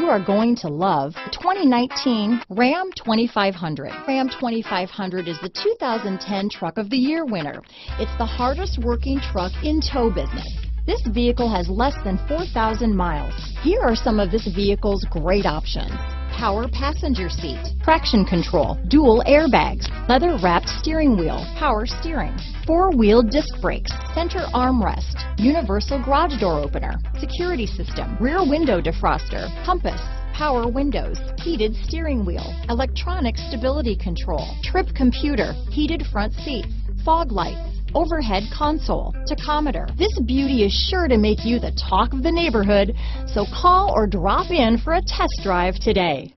are going to love the 2019 Ram 2500. Ram 2500 is the 2010 Truck of the Year winner. It's the hardest working truck in tow business. This vehicle has less than 4,000 miles. Here are some of this vehicle's great options: power passenger seat, traction control, dual airbags, leather-wrapped steering wheel, power steering, four-wheel disc brakes, center armrest, universal garage door opener, security system, rear window defroster, compass, power windows, heated steering wheel, electronic stability control, trip computer, heated front seats, fog lights, overhead console, tachometer. This beauty is sure to make you the talk of the neighborhood, so call or drop in for a test drive today.